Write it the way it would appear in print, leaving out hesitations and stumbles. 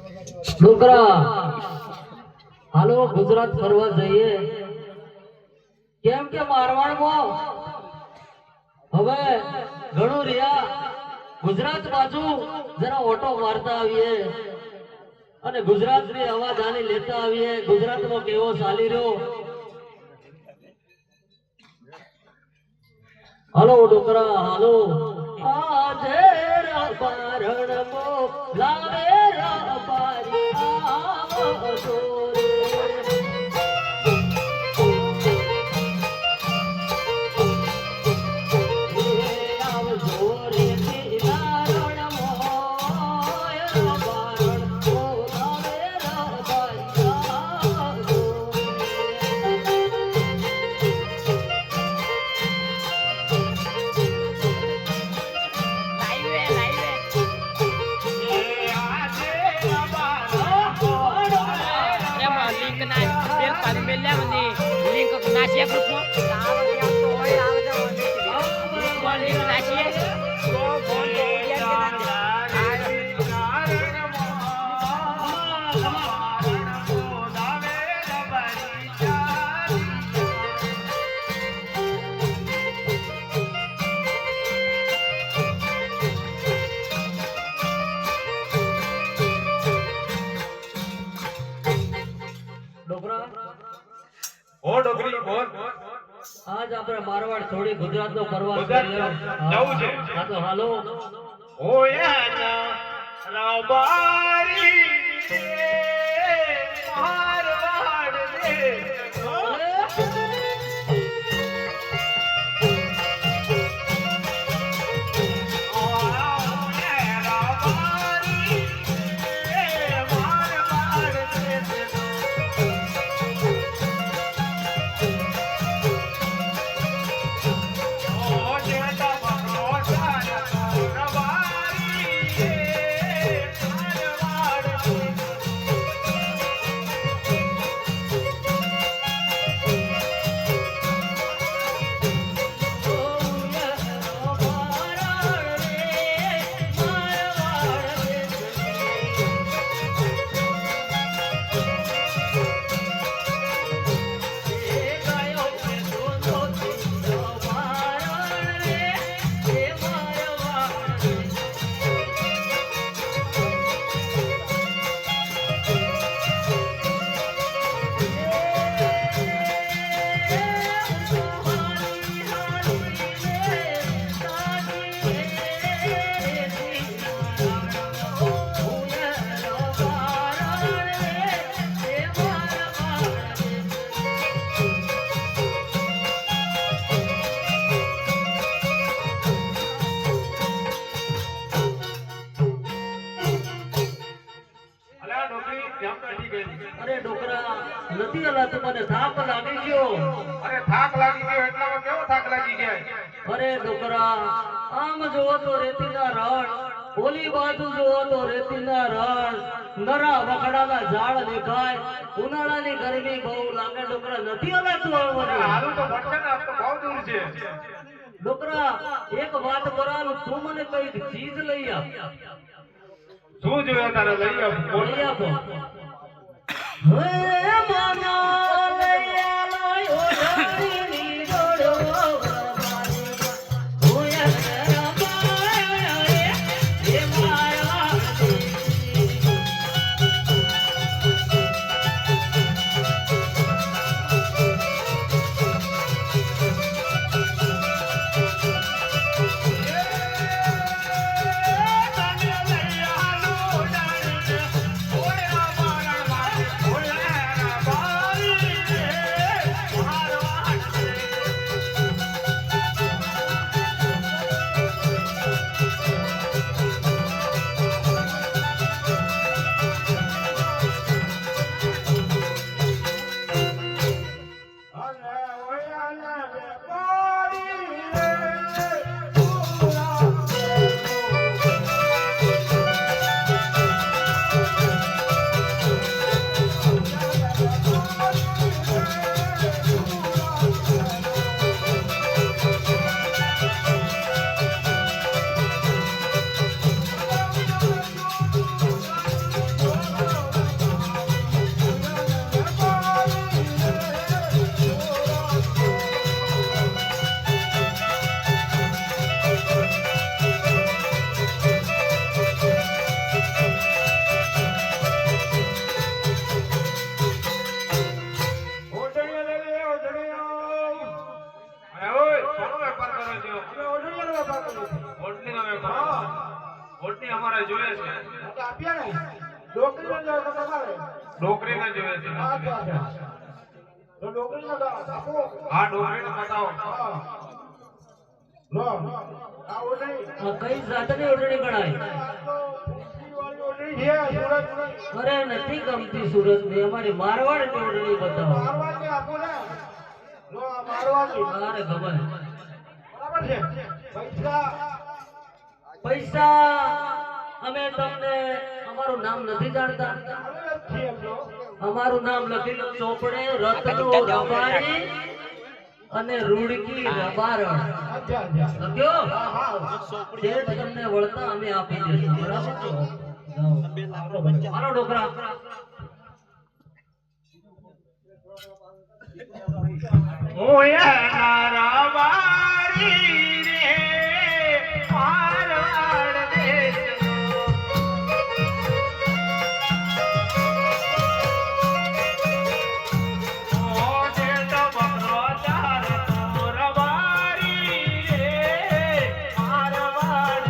ડોકરા હાલો ગુજરાત ફરવા જઈએ કેમ કે મારવાડમાં હવે ઘણું રહ્યા ગુજરાત બાજુ જરા ઓટો મારતા આવીએ અને ગુજરાતની અવાજ આની લેતા આવીએ ગુજરાતમાં કેવો ચાલી રહ્યો હાલો ડોકરા હાલો આજે બારણ મો લાવે રાબારી આવજો આજ આપણે મારવાડ થોડી ગુજરાત નો પ્રવાસ કર્યો જવું છે હા તો હાલો ઓયા રાબારી મારવાડ દે અરે ડોકરા નથી હલાતું મને થાક લાગી ગયો અરે થાક લાગી ગયો એટલામાં કેવો થાક લાગી ગયો અરે ડોકરા આમ જોવો તો રેતીના રણ ઓલી બાજુ જોવો તો રેતીના રણ નરા વખડાના ઝાડ દેખાય ઉનાળાની ગરમી બહુ લાગે ડોકરા નથી હલાતું હવે હાલું તો પડશે ને તો બહુ દૂર છે ડોકરા એક વાત કરાલું તું મને કઈક ચીજ લઈ આપ શું જોયો તારે લઈ આપો હે માના લઈ આલો ઓઢાડીની જોડો અમારે જોઈએ છે તો આપ્યા ને ડોકરીને જો તો તમારે ડોકરીને જોઈએ છે તો ડોકરીને આપો હા ડોકરીને બતાવો હા લો આ ઓઢણી આ કઈ જાતની ઓઢણી ગણાય? આ તો ફૂંસીવાળી ઓઢણી છે સુરતની અરે નથી ગમતી સુરતની, અમારી મારવાડની ઓઢણી બતાવો. મારવાડની આપો ને લો આ મારવાડની અરે ગમે. બરાબર છે પૈસા પૈસા અમે તમને અમારું નામ નથી જાણતા. અલગ છે એમ તો અમારું નામ લખેલું ચોપડે રત્નો રબારી અને રૂડકી રબારણ અચ્છા અચ્છા લખ્યો. હા હા શેઠ તમને વળતા અમે આપી દેશું. બરાબર છે? જાઓ. મારો ડોકરા ઓયા નારાવારી રે મારવાડ દેશનો ઓજે તો બકરો ચાર તો રવારી રે મારવાડ